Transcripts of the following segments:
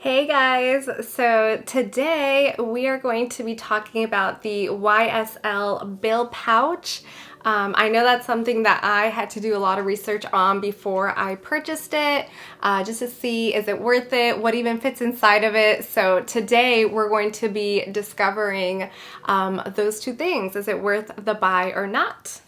Hey guys, so today we are going to be talking about the YSL Bill Pouch. I know that's something that I had to do a lot of research on before I purchased it, just to see is it worth it, what even fits inside of it. So today we're going to be discovering those two things. Is it worth the buy or not?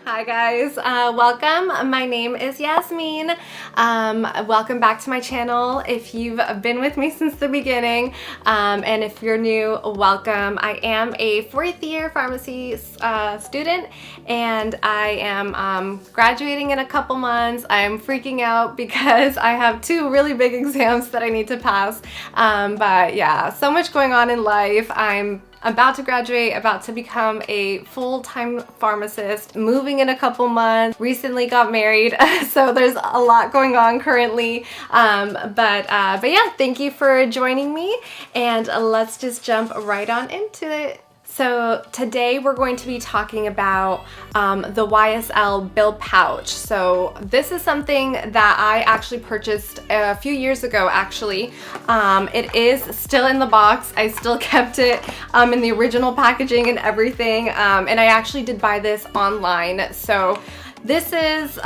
Hi guys, welcome. My name is Yasmin. Welcome back to my channel if you've been with me since the beginning, and if you're new, welcome. I am a fourth year pharmacy student, and I am graduating in a couple months. I'm freaking out because I have two really big exams that I need to pass, but yeah, so much going on in life. I'm about to graduate, about to become a full-time pharmacist, moving in a couple months, recently got married, so there's a lot going on currently. But yeah, thank you for joining me, and let's just jump right on into it. So today we're going to be talking about the YSL Bill Pouch. So this is something that I actually purchased a few years ago actually. It is still in the box. I still kept it in the original packaging and everything. And I actually did buy this online. So this is,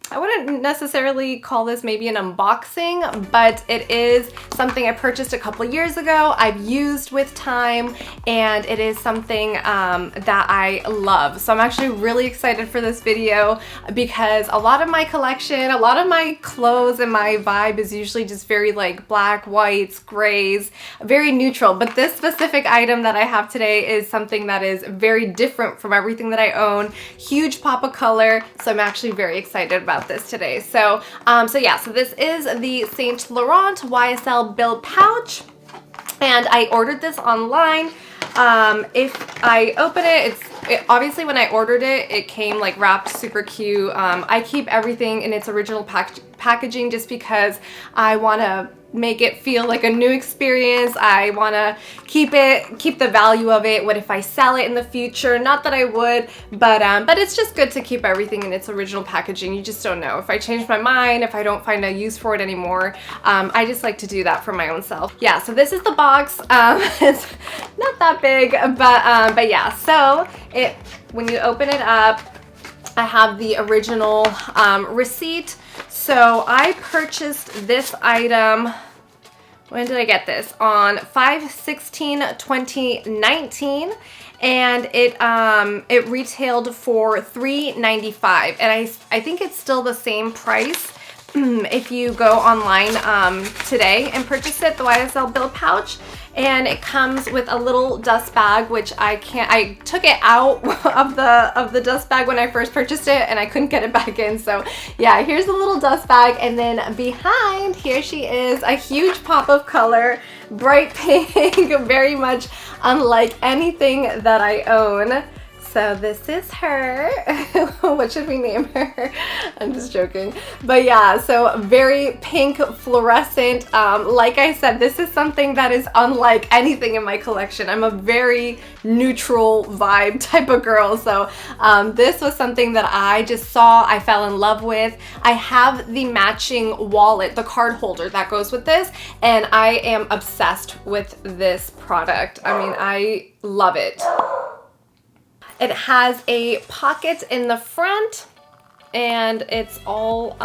I wouldn't necessarily call this maybe an unboxing, but it is something I purchased a couple years ago. I've used with time, and it is something that I love. So I'm actually really excited for this video because a lot of my collection, a lot of my clothes and my vibe is usually just very like black, whites, grays, very neutral. But this specific item that I have today is something that is very different from everything that I own. Huge pop of color. So I'm actually very excited about this today. So so this is the Saint Laurent YSL Bill Pouch, and I ordered this online. If I open it, obviously when I ordered it, it came like wrapped super cute. I keep everything in its original packaging just because I want to make it feel like a new experience. I want to keep the value of it. What if I sell it in the future? Not that I would, but it's just good to keep everything in its original packaging. You just don't know. If I change my mind, if I don't find a use for it anymore, I just like to do that for my own self. Yeah, so this is the box. It's not that big, but yeah, so when you open it up, I have the original receipt. So I purchased this item, when did I get this? On 5/16/2019, and it retailed for $3.95, and I think it's still the same price if you go online today and purchase it, the YSL Bill Pouch. And it comes with a little dust bag, which I took it out of the dust bag when I first purchased it, and I couldn't get it back in. So yeah, here's the little dust bag, and then behind, here she is, a huge pop of color, bright pink, very much unlike anything that I own. So this is her. What should we name her? I'm just joking. But yeah, so very pink, fluorescent. Like I said, this is something that is unlike anything in my collection. I'm a very neutral vibe type of girl. So this was something that I just saw, I fell in love with. I have the matching wallet, the card holder that goes with this, and I am obsessed with this product. I mean, I love it. It has a pocket in the front, and it's all,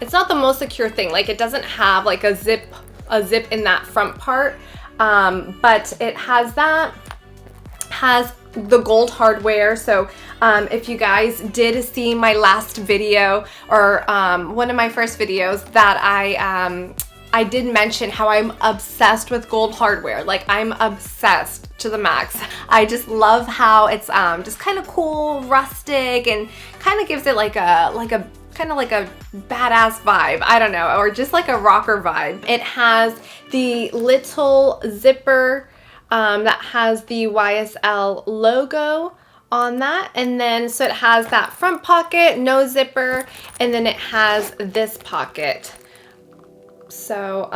it's not the most secure thing. Like, it doesn't have like a zip in that front part, but it has that, has the gold hardware. So if you guys did see my last video, or one of my first videos, that I did mention how I'm obsessed with gold hardware. Like, I'm obsessed to the max. I just love how it's just kind of cool, rustic, and kind of gives it like a kind of like a badass vibe. I don't know, or just like a rocker vibe. It has the little zipper that has the YSL logo on that. And then, so it has that front pocket, no zipper, and then it has this pocket. So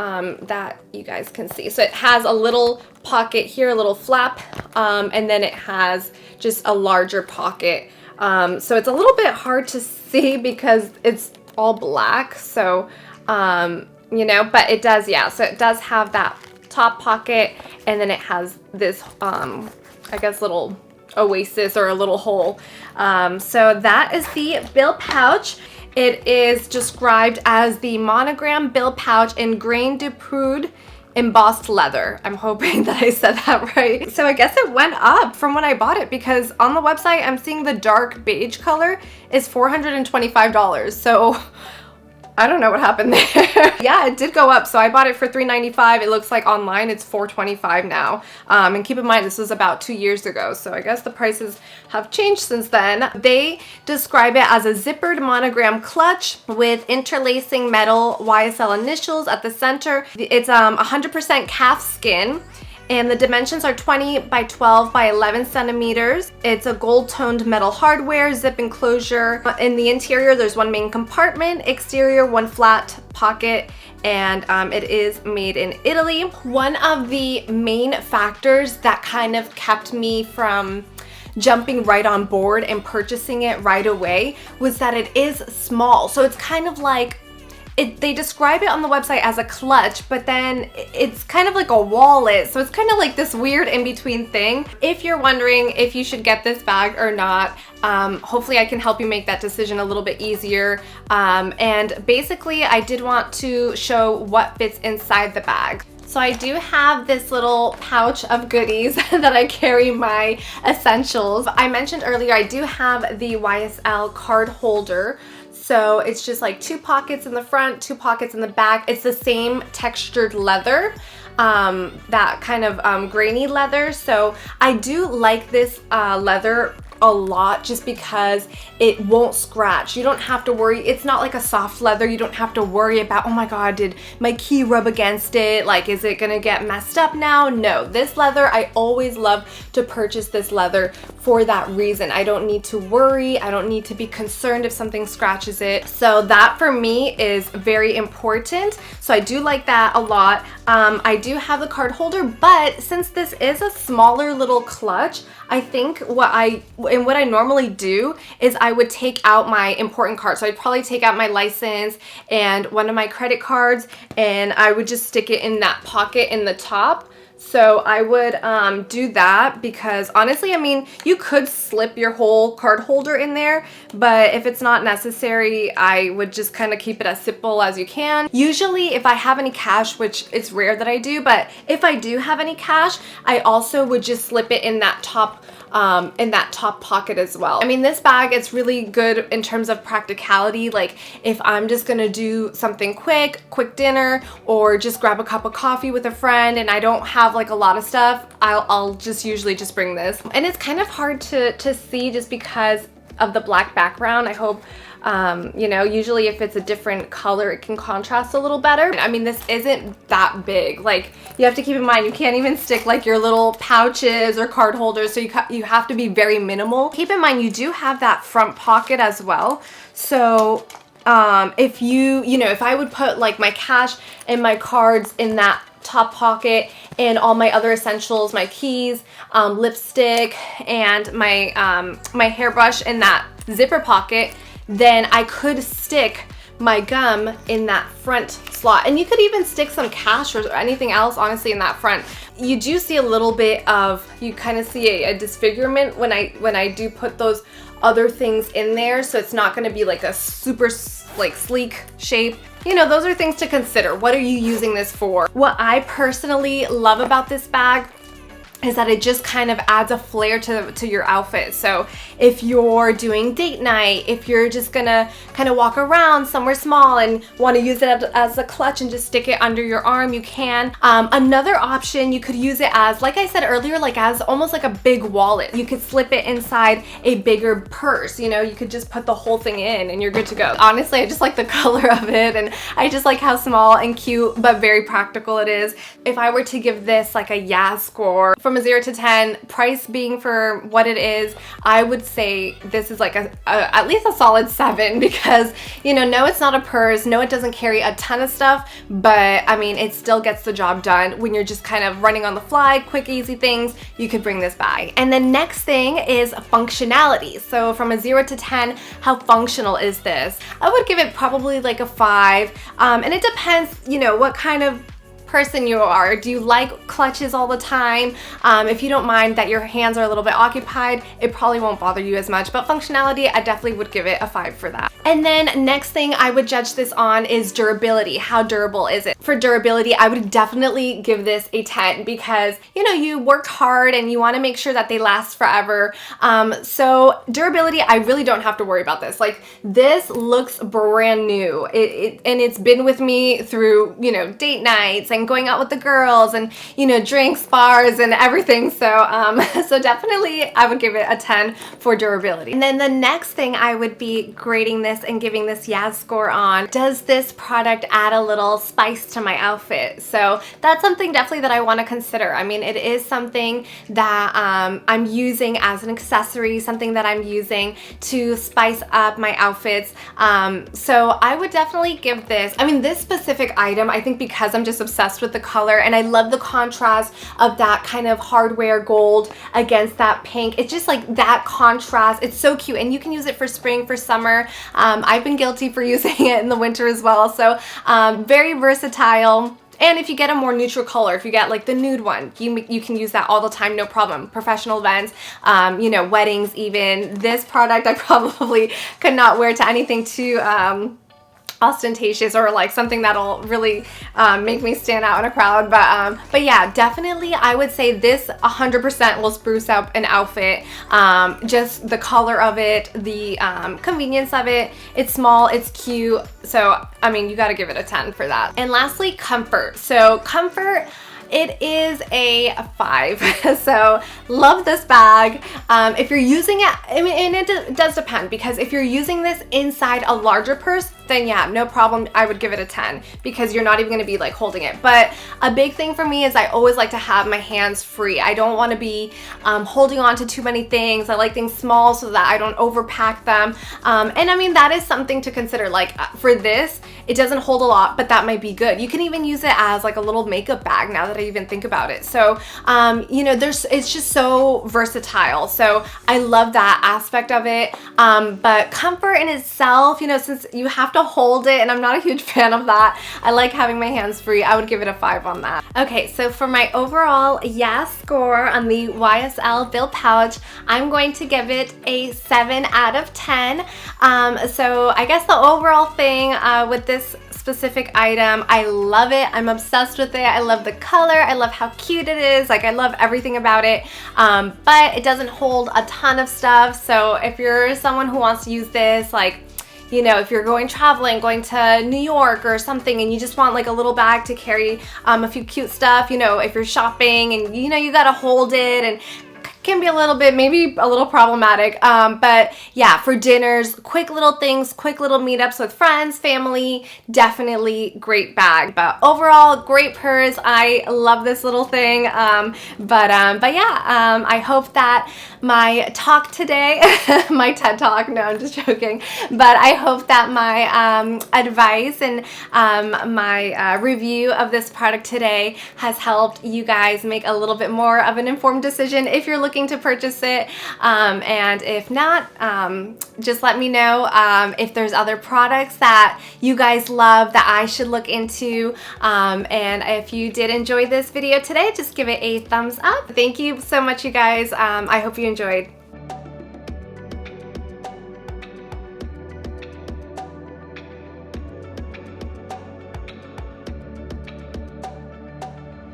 that you guys can see. So it has a little pocket here, a little flap, and then it has just a larger pocket. So it's a little bit hard to see because it's all black. So, you know, but it does, yeah. So it does have that top pocket, and then it has this, I guess, little oasis or a little hole. So that is the bill pouch. It is described as the Monogram bill pouch in grain de Prude embossed leather. I'm hoping that I said that right. So I guess it went up from when I bought it, because on the website I'm seeing the dark beige color is $425. So I don't know what happened there. Yeah, it did go up. So I bought it for $395. It looks like online it's $425 now. And keep in mind, this was about 2 years ago. So I guess the prices have changed since then. They describe it as a zippered monogram clutch with interlacing metal YSL initials at the center. It's 100% calf skin. And the dimensions are 20 by 12 by 11 centimeters. It's a gold-toned metal hardware, zip enclosure. In the interior, there's one main compartment, exterior, one flat pocket, and it is made in Italy. One of the main factors that kind of kept me from jumping right on board and purchasing it right away was that it is small. So it's kind of like, they describe it on the website as a clutch, but then it's kind of like a wallet. So it's kind of like this weird in-between thing. If you're wondering if you should get this bag or not, hopefully I can help you make that decision a little bit easier. And basically I did want to show what fits inside the bag. So I do have this little pouch of goodies that I carry my essentials. I mentioned earlier I do have the YSL card holder. So it's just like 2 pockets in the front, 2 pockets in the back. It's the same textured leather, that kind of grainy leather. So I do like this leather a lot just because it won't scratch. You don't have to worry. It's not like a soft leather. You don't have to worry about, oh my God, did my key rub against it? Like, is it gonna get messed up now? No, this leather, I always love to purchase this leather for that reason. I don't need to worry. I don't need to be concerned if something scratches it. So that for me is very important. So I do like that a lot. I do have the card holder, but since this is a smaller little clutch, I think what I normally do is I would take out my important cards. So I'd probably take out my license and one of my credit cards, and I would just stick it in that pocket in the top. So I would do that because honestly, I mean, you could slip your whole card holder in there, but if it's not necessary, I would just kind of keep it as simple as you can. Usually if I have any cash, which it's rare that I do, but if I do have any cash, I also would just slip it in that top pocket as well. I mean, this bag, it's really good in terms of practicality. Like if I'm just gonna do something quick dinner, or just grab a cup of coffee with a friend and I don't have like a lot of stuff, I'll just usually just bring this. And it's kind of hard to see just because of the black background. I hope, you know, usually if it's a different color, it can contrast a little better. I mean, this isn't that big. Like, you have to keep in mind, you can't even stick like your little pouches or card holders, so you have to be very minimal. Keep in mind, you do have that front pocket as well. So if if I would put like my cash and my cards in that top pocket and all my other essentials, my keys, lipstick, and my my hairbrush in that zipper pocket, then I could stick my gum in that front slot. And you could even stick some cash or anything else, honestly, in that front. You do see a little bit of, you kind of see a disfigurement when I do put those other things in there, so it's not going to be like a super like sleek shape. You know, those are things to consider. What are you using this for? What I personally love about this bag is that it just kind of adds a flair to your outfit. So if you're doing date night, if you're just gonna kind of walk around somewhere small and want to use it as a clutch and just stick it under your arm, you can. Another option, you could use it as, like I said earlier, like as almost like a big wallet. You could slip it inside a bigger purse. You know, you could just put the whole thing in and you're good to go. Honestly, I just like the color of it, and I just like how small and cute but very practical it is. If I were to give this like a YAS score, from a 0 to 10, price being for what it is, I would say this is like at least a solid 7 because, you know, no, it's not a purse. No, it doesn't carry a ton of stuff, but I mean, it still gets the job done when you're just kind of running on the fly, quick, easy things. You could bring this bag. And the next thing is functionality. So from a 0 to 10, how functional is this? I would give it probably like a 5. And it depends, you know, what kind of person you are. Do you like clutches all the time? If you don't mind that your hands are a little bit occupied, it probably won't bother you as much, but functionality, I definitely would give it a 5 for that. And then next thing I would judge this on is durability. How durable is it? For durability, I would definitely give this a 10 because, you know, you worked hard and you want to make sure that they last forever. So durability, I really don't have to worry about this. Like, this looks brand new. And it's been with me through, you know, date nights and going out with the girls and, you know, drinks, bars and everything. So so definitely I would give it a 10 for durability. And then the next thing I would be grading this and giving this Yaz score on, does this product add a little spice to my outfit? So that's something definitely that I want to consider. I mean, it is something that I'm using as an accessory, something that I'm using to spice up my outfits. So I would definitely give this, I mean, this specific item, I think because I'm just obsessed with the color and I love the contrast of that kind of hardware gold against that pink. It's just like that contrast. It's so cute, and you can use it for spring, for summer. I've been guilty for using it in the winter as well. So very versatile. And if you get a more neutral color, if you get like the nude one, you can use that all the time, no problem. Professional events, you know, weddings even. This product I probably could not wear to anything too ostentatious or like something that'll really make me stand out in a crowd, but yeah, definitely I would say this 100% will spruce up an outfit. Just the color of it, the convenience of it, it's small, it's cute, so I mean, you got to give it a 10 for that. And lastly, comfort. So comfort, it is a 5. So love this bag. If you're using it, I mean, and it does depend, because if you're using this inside a larger purse, then yeah, no problem. I would give it a 10 because you're not even going to be like holding it. But a big thing for me is I always like to have my hands free. I don't want to be holding on to too many things. I like things small so that I don't overpack them. And I mean, that is something to consider. Like for this, it doesn't hold a lot, but that might be good. You can even use it as like a little makeup bag now that I even think about it. So, you know, it's just so versatile. So I love that aspect of it. But comfort in itself, you know, since you have to hold it, and I'm not a huge fan of that, I like having my hands free, I would give it a 5 on that. Okay, so for my overall Yaz score on the YSL Bill Pouch, I'm going to give it a 7 out of 10. So I guess the overall thing with this specific item, I love it. I'm obsessed with it. I love the color. I love how cute it is. Like, I love everything about it. But it doesn't hold a ton of stuff. So if you're someone who wants to use this, like, you know, if you're going traveling, going to New York or something, and you just want like a little bag to carry a few cute stuff, you know, if you're shopping and you know you gotta hold it, and can be a little bit, maybe a little problematic, but yeah, for dinners, quick little things, quick little meetups with friends, family, definitely great bag. But overall, great purse. I love this little thing. But yeah, I hope that my talk today, my TED Talk, no, I'm just joking, but I hope that my advice and my review of this product today has helped you guys make a little bit more of an informed decision if you're looking to purchase it, and if not, just let me know if there's other products that you guys love that I should look into, and if you did enjoy this video today, just give it a thumbs up. Thank you so much, you guys. I hope you enjoyed.